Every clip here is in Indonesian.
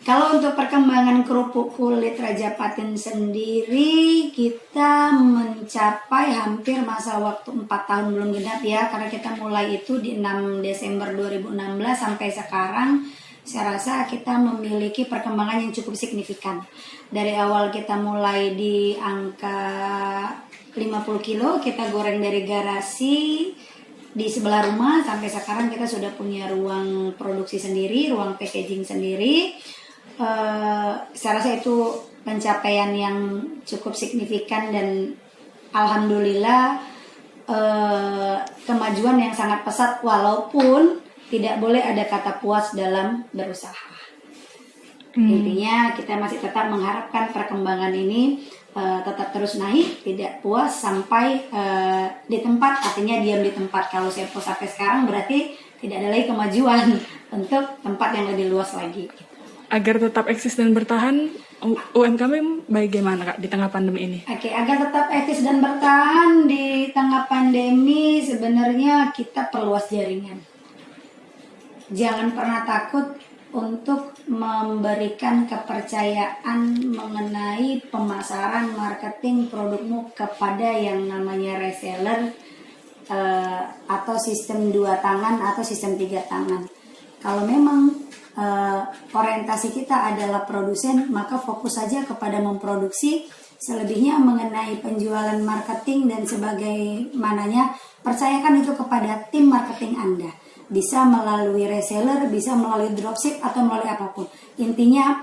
Kalau untuk perkembangan kerupuk kulit Raja Patin sendiri, kita mencapai hampir masa waktu 4 tahun belum genap ya, karena kita mulai itu di 6 Desember 2016 sampai sekarang. Saya rasa kita memiliki perkembangan yang cukup signifikan. Dari awal kita mulai di angka 50 kilo, kita goreng dari garasi di sebelah rumah, sampai sekarang kita sudah punya ruang produksi sendiri, ruang packaging sendiri. Saya rasa itu pencapaian yang cukup signifikan dan alhamdulillah kemajuan yang sangat pesat, walaupun tidak boleh ada kata puas dalam berusaha. Intinya kita masih tetap mengharapkan perkembangan ini tetap terus naik, tidak puas sampai di tempat, artinya diam di tempat. Kalau saya puas sampai sekarang berarti tidak ada lagi kemajuan untuk tempat yang lebih luas lagi. Agar tetap eksis dan bertahan, UMKM bagaimana Kak di tengah pandemi ini? Oke, agar tetap eksis dan bertahan di tengah pandemi, sebenarnya kita perluas jaringan. Jangan pernah takut untuk memberikan kepercayaan mengenai pemasaran, marketing produkmu kepada yang namanya reseller atau sistem 2 tangan atau sistem 3 tangan. Kalau memang orientasi kita adalah produsen, maka fokus saja kepada memproduksi. Selebihnya mengenai penjualan, marketing dan sebagaimananya, percayakan itu kepada tim marketing Anda. Bisa melalui reseller, bisa melalui dropship atau melalui apapun. Intinya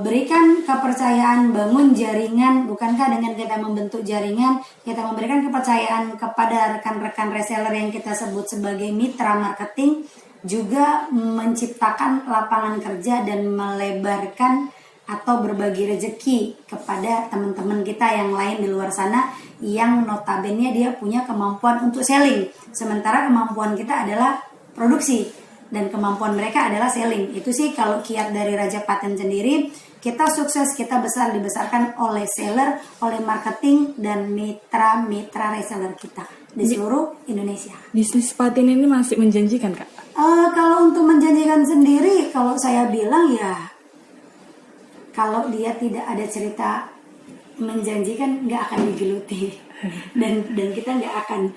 berikan kepercayaan, bangun jaringan. Bukankah dengan kita membentuk jaringan, kita memberikan kepercayaan kepada rekan-rekan reseller yang kita sebut sebagai mitra marketing, juga menciptakan lapangan kerja dan melebarkan atau berbagi rezeki kepada teman-teman kita yang lain di luar sana yang notabene dia punya kemampuan untuk selling, sementara kemampuan kita adalah produksi dan kemampuan mereka adalah selling. Itu sih kalau kiat dari Raja Patin sendiri. Kita sukses, kita besar dibesarkan oleh seller, oleh marketing dan mitra-mitra reseller kita di seluruh Indonesia. Bisnis Patin ini masih menjanjikan Kak? Kalau untuk menjanjikan sendiri, kalau saya bilang ya, kalau dia tidak ada cerita menjanjikan, nggak akan digeluti dan kita nggak akan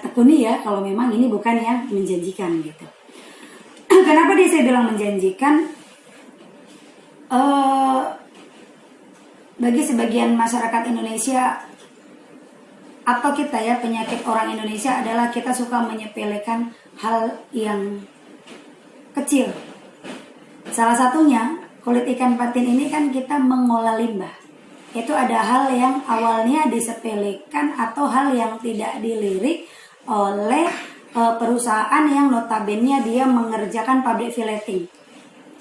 tekuni ya kalau memang ini bukan yang menjanjikan gitu. Kenapa dia saya bilang menjanjikan? Bagi sebagian masyarakat Indonesia atau kita ya, penyakit orang Indonesia adalah kita suka menyepelekan hal yang kecil. Salah satunya kulit ikan patin ini kan kita mengolah limbah. Itu ada hal yang awalnya disepelekan atau hal yang tidak dilirik oleh perusahaan yang notabene dia mengerjakan pabrik fileting.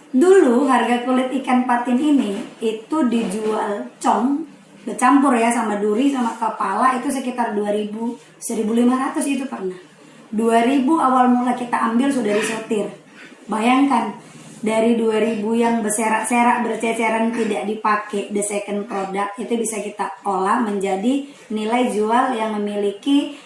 Dulu harga kulit ikan patin ini itu dijual cong, bercampur ya sama duri sama kepala, itu sekitar 2.000, 1.500 itu pernah. 2.000 awal mula kita ambil sudah disortir. Bayangkan dari 2.000 yang berserak-serak berceceran tidak dipakai, the second product itu bisa kita olah menjadi nilai jual yang memiliki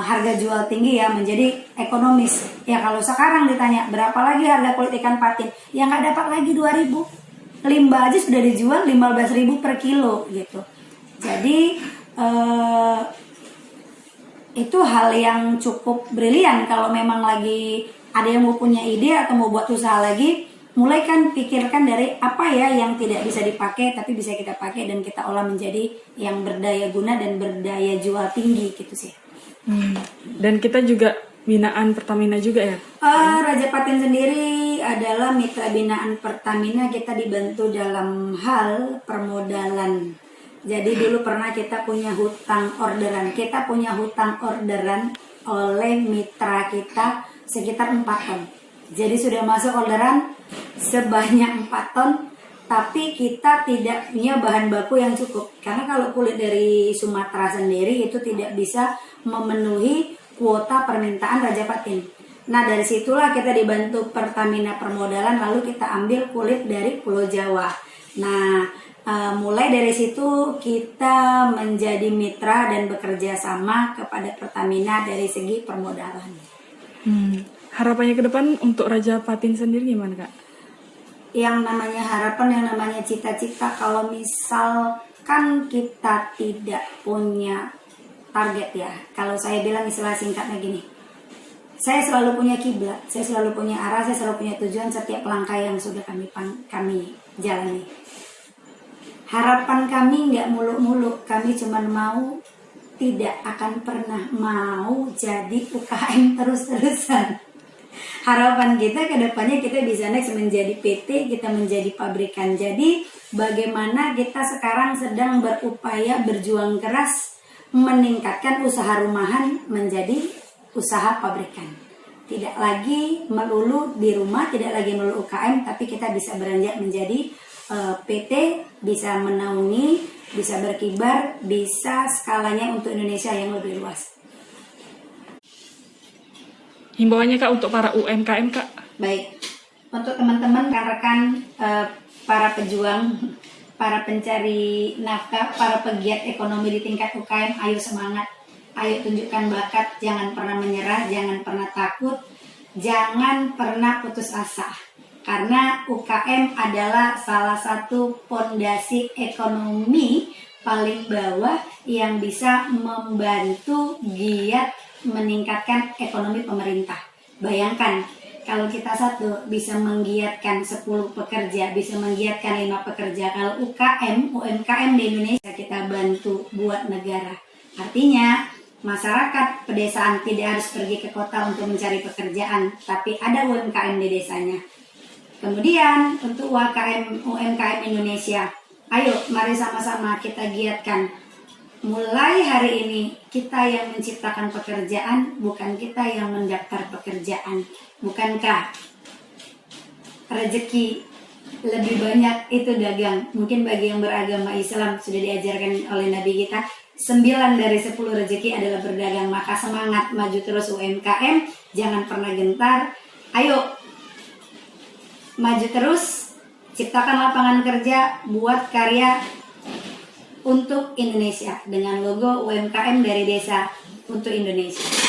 harga jual tinggi ya, menjadi ekonomis. Ya kalau sekarang ditanya berapa lagi harga kulit ikan patin, ya nggak dapat lagi 2.000. Limbah aja sudah dijual 15.000 per kilo gitu. Jadi itu hal yang cukup brilian. Kalau memang lagi ada yang mau punya ide atau mau buat usaha lagi, mulai kan pikirkan dari apa ya yang tidak bisa dipakai tapi bisa kita pakai dan kita olah menjadi yang berdaya guna dan berdaya jual tinggi gitu sih. Dan kita juga binaan Pertamina juga ya? Raja Patin sendiri adalah mitra binaan Pertamina. Kita dibantu dalam hal permodalan. Jadi dulu pernah kita punya hutang orderan. Kita punya hutang orderan oleh mitra kita sekitar 4 ton. Jadi sudah masuk orderan sebanyak 4 ton. tapi kita tidak punya bahan baku yang cukup. Karena kalau kulit dari Sumatera sendiri itu tidak bisa memenuhi kuota permintaan Raja Patin. Nah, dari situlah kita dibantu Pertamina Permodalan, lalu kita ambil kulit dari Pulau Jawa. Nah, mulai dari situ kita menjadi mitra dan bekerja sama kepada Pertamina dari segi permodalan. Harapannya ke depan untuk Raja Patin sendiri gimana, Kak? Yang namanya harapan, yang namanya cita-cita, kalau misalkan kita tidak punya target ya, kalau saya bilang istilah singkatnya gini, saya selalu punya kiblat, saya selalu punya arah, saya selalu punya tujuan setiap langkah yang sudah kami jalani. Harapan kami nggak muluk-muluk, kami cuma mau, tidak akan pernah mau jadi UKM terus-terusan. Harapan kita ke depannya kita bisa next menjadi PT, kita menjadi pabrikan. Jadi bagaimana kita sekarang sedang berupaya berjuang keras meningkatkan usaha rumahan menjadi usaha pabrikan. Tidak lagi melulu di rumah, tidak lagi melulu UKM, tapi kita bisa beranjak menjadi PT, bisa menaungi, bisa berkibar, bisa skalanya untuk Indonesia yang lebih luas. Himbauannya, Kak, untuk para UMKM, Kak? Baik, untuk teman-teman, rekan-rekan, para pejuang, para pencari nafkah, para pegiat ekonomi di tingkat UKM, ayo semangat, ayo tunjukkan bakat, jangan pernah menyerah, jangan pernah takut, jangan pernah putus asa. Karena UKM adalah salah satu fondasi ekonomi paling bawah yang bisa membantu giat meningkatkan ekonomi pemerintah. Bayangkan, kalau kita satu bisa menggiatkan 10 pekerja, bisa menggiatkan 5 pekerja. Kalau UMKM di Indonesia kita bantu buat negara. Artinya, masyarakat pedesaan tidak harus pergi ke kota untuk mencari pekerjaan, tapi ada UMKM di desanya. Kemudian untuk UMKM Indonesia, ayo mari sama-sama kita giatkan. Mulai hari ini kita yang menciptakan pekerjaan, bukan kita yang mendaftar pekerjaan. Bukankah rezeki lebih banyak itu dagang? Mungkin bagi yang beragama Islam sudah diajarkan oleh Nabi kita, 9 dari 10 rezeki adalah berdagang. Maka semangat, maju terus UMKM, jangan pernah gentar. Ayo maju terus, ciptakan lapangan kerja, buat karya untuk Indonesia dengan logo UMKM dari desa untuk Indonesia.